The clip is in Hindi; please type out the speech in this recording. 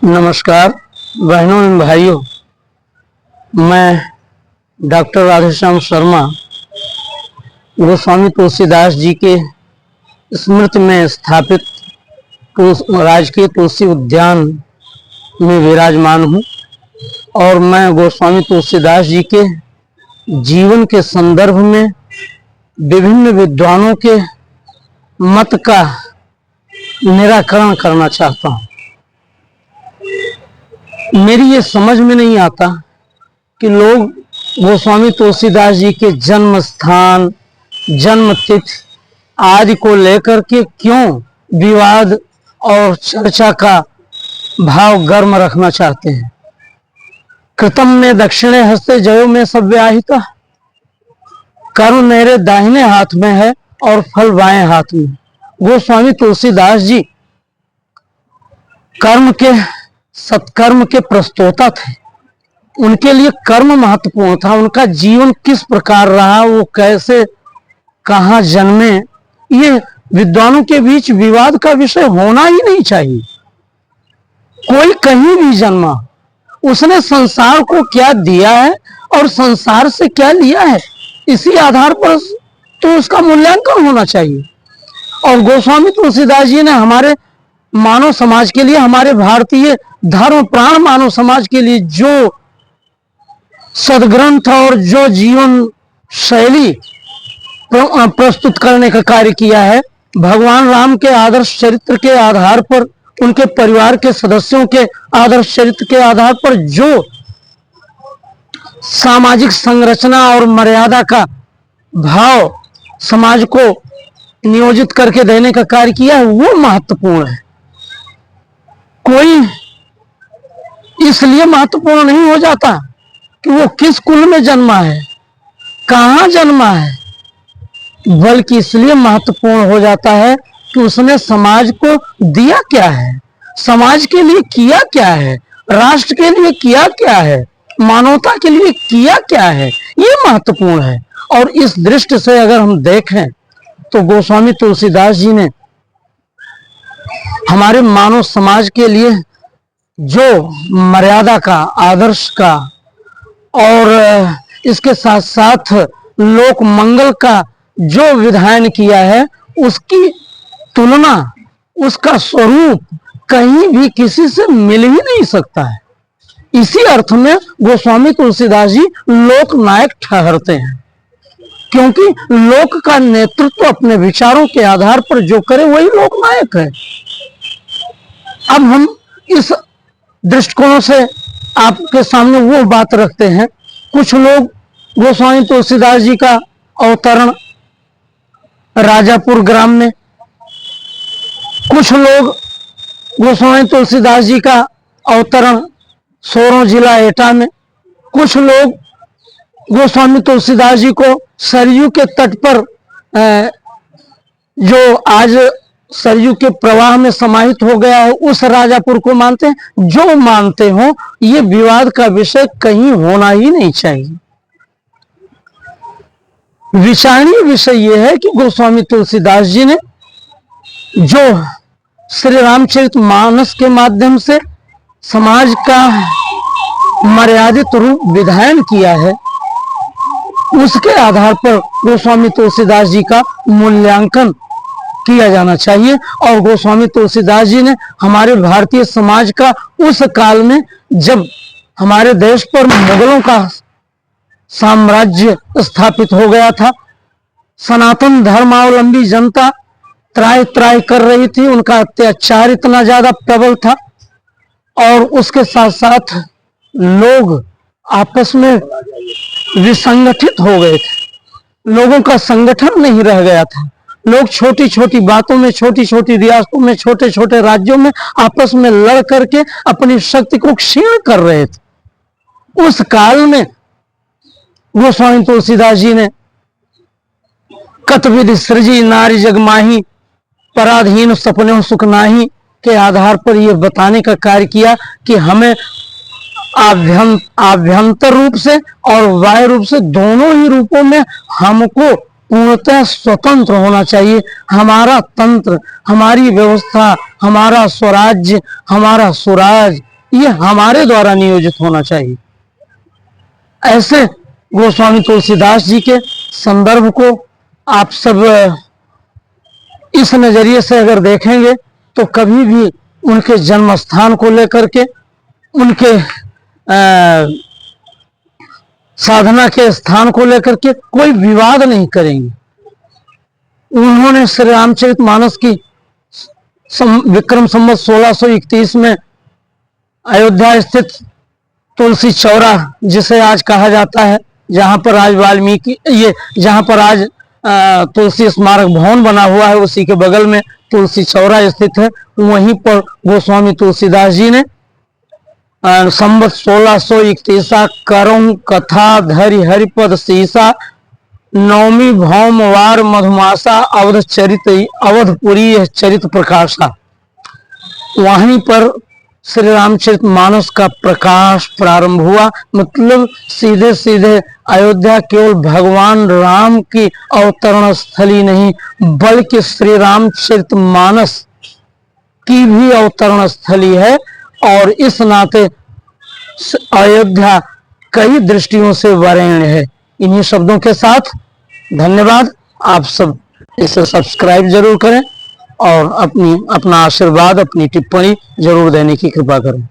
नमस्कार बहनों एवं भाइयों, मैं डॉक्टर राधेश्याम शर्मा गोस्वामी तुलसीदास जी के स्मृति में स्थापित राजकीय तुलसी उद्यान में विराजमान हूँ और मैं गोस्वामी तुलसीदास जी के जीवन के संदर्भ में विभिन्न विद्वानों के मत का निराकरण करना चाहता हूँ। मेरी ये समझ में नहीं आता कि लोग गोस्वामी तुलसीदास जी के जन्म स्थान, जन्म तिथि आदि को लेकर के क्यों विवाद और चर्चा का भाव गर्म रखना चाहते हैं। कृतम में दक्षिणे हस्ते जयो में सव्याहिता, कर्म मेरे दाहिने हाथ में है और फल बाएं हाथ में। गोस्वामी तुलसीदास जी कर्म के सत्कर्म के प्रस्तोता थे। उनके लिए कर्म महत्वपूर्ण था। उनका जीवन किस प्रकार रहा, वो कैसे कहाँ जन्मे, ये विद्वानों के बीच विवाद का विषय होना ही नहीं चाहिए। कोई कहीं भी जन्मा, उसने संसार को क्या दिया है और संसार से क्या लिया है, इसी आधार पर तो उसका मूल्यांकन होना चाहिए। और गोस्वामी तुलसीदास जी ने हमारे मानव समाज के लिए, हमारे भारतीय धर्म प्राण मानव समाज के लिए जो सदग्रंथ और जो जीवन शैली प्रस्तुत करने का कार्य किया है, भगवान राम के आदर्श चरित्र के आधार पर, उनके परिवार के सदस्यों के आदर्श चरित्र के आधार पर जो सामाजिक संरचना और मर्यादा का भाव समाज को नियोजित करके देने का कार्य किया है, वो महत्वपूर्ण है। कोई इसलिए महत्वपूर्ण नहीं हो जाता कि वो किस कुल में जन्मा है, कहाँ जन्मा है, बल्कि इसलिए महत्वपूर्ण हो जाता है कि उसने समाज को दिया क्या है, समाज के लिए किया क्या है, राष्ट्र के लिए किया क्या है, मानवता के लिए किया क्या है, ये महत्वपूर्ण है। और इस दृष्टि से अगर हम देखें तो गोस्वामी तुलसीदास जी ने हमारे मानव समाज के लिए जो मर्यादा का, आदर्श का और इसके साथ साथ लोक मंगल का जो विधान किया है, उसकी तुलना, उसका स्वरूप कहीं भी किसी से मिल ही नहीं सकता है। इसी अर्थ में गोस्वामी तुलसीदास जी लोक नायक ठहरते हैं, क्योंकि लोक का नेतृत्व अपने विचारों के आधार पर जो करे वही लोक नायक है। अब हम इस दृष्टिकोण से आपके सामने वो बात रखते हैं। कुछ लोग गोस्वामी तुलसीदास जी का अवतरण राजापुर ग्राम में, कुछ लोग गोस्वामी तुलसीदास जी का अवतरण सोरों जिला एटा में, कुछ लोग गोस्वामी तुलसीदास जी को सरयू के तट पर जो आज सरयू के प्रवाह में समाहित हो गया है उस राजापुर को मानते हैं। जो मानते हो, ये विवाद का विषय कहीं होना ही नहीं चाहिए। विचारणीय विषय यह है कि गोस्वामी तुलसीदास जी ने जो श्री रामचरितमानस के माध्यम से समाज का मर्यादित रूप विधान किया है, उसके आधार पर गोस्वामी तुलसीदास जी का मूल्यांकन किया जाना चाहिए। और गोस्वामी तुलसीदास जी ने हमारे भारतीय समाज का उस काल में, जब हमारे देश पर मुगलों का साम्राज्य स्थापित हो गया था, सनातन धर्मावलंबी जनता त्राय त्राय कर रही थी, उनका अत्याचार इतना ज्यादा प्रबल था और उसके साथ साथ लोग आपस में विसंगठित हो गए थे। लोगों का संगठन नहीं रह गया था। लोग छोटी छोटी बातों में, छोटी छोटी रियासतों में, छोटे छोटे राज्यों में आपस में लड़ करके अपनी शक्ति को क्षीण कर रहे थे। उस काल में गोस्वामी तुलसीदास जी ने कत विधि सृजी नारी जगमाही, पराधीन सपने सुख नाही के आधार पर यह बताने का कार्य किया कि हमें आभ्यंतर रूप से और बाह्य रूप से, दोनों ही रूपों में हमको पूर्णतः स्वतंत्र होना चाहिए। हमारा तंत्र, हमारी व्यवस्था, हमारा स्वराज्य, हमारा स्वराज, ये हमारे द्वारा नियोजित होना चाहिए। ऐसे गोस्वामी तुलसीदास जी के संदर्भ को आप सब इस नजरिए से अगर देखेंगे तो कभी भी उनके जन्म स्थान को लेकर के, उनके साधना के स्थान को लेकर के कोई विवाद नहीं करेंगे। उन्होंने श्री रामचरितमानस की विक्रम संवत 1631 में अयोध्या स्थित तुलसी चौरा, जिसे आज कहा जाता है, जहां पर आज वाल्मीकि जहां पर आज तुलसी स्मारक भवन बना हुआ है, उसी के बगल में तुलसी चौरा स्थित है। वहीं पर गोस्वामी तुलसीदास जी ने संवत 1631 करम कथा धरि हरिपद सीसा, नवमी भौमवार मधुमासा, अवधपुरी चरित प्रकाशा। वहीं पर श्री रामचरितमानस का प्रकाश प्रारंभ हुआ। मतलब सीधे सीधे अयोध्या केवल भगवान राम की अवतरण स्थली नहीं, बल्कि श्री रामचरितमानस की भी अवतरण स्थली है। और इस नाते अयोध्या कई दृष्टियों से वरेण्य है। इन्हीं शब्दों के साथ धन्यवाद। आप सब इसे सब्सक्राइब जरूर करें और अपना आशीर्वाद, अपनी टिप्पणी जरूर देने की कृपा करें।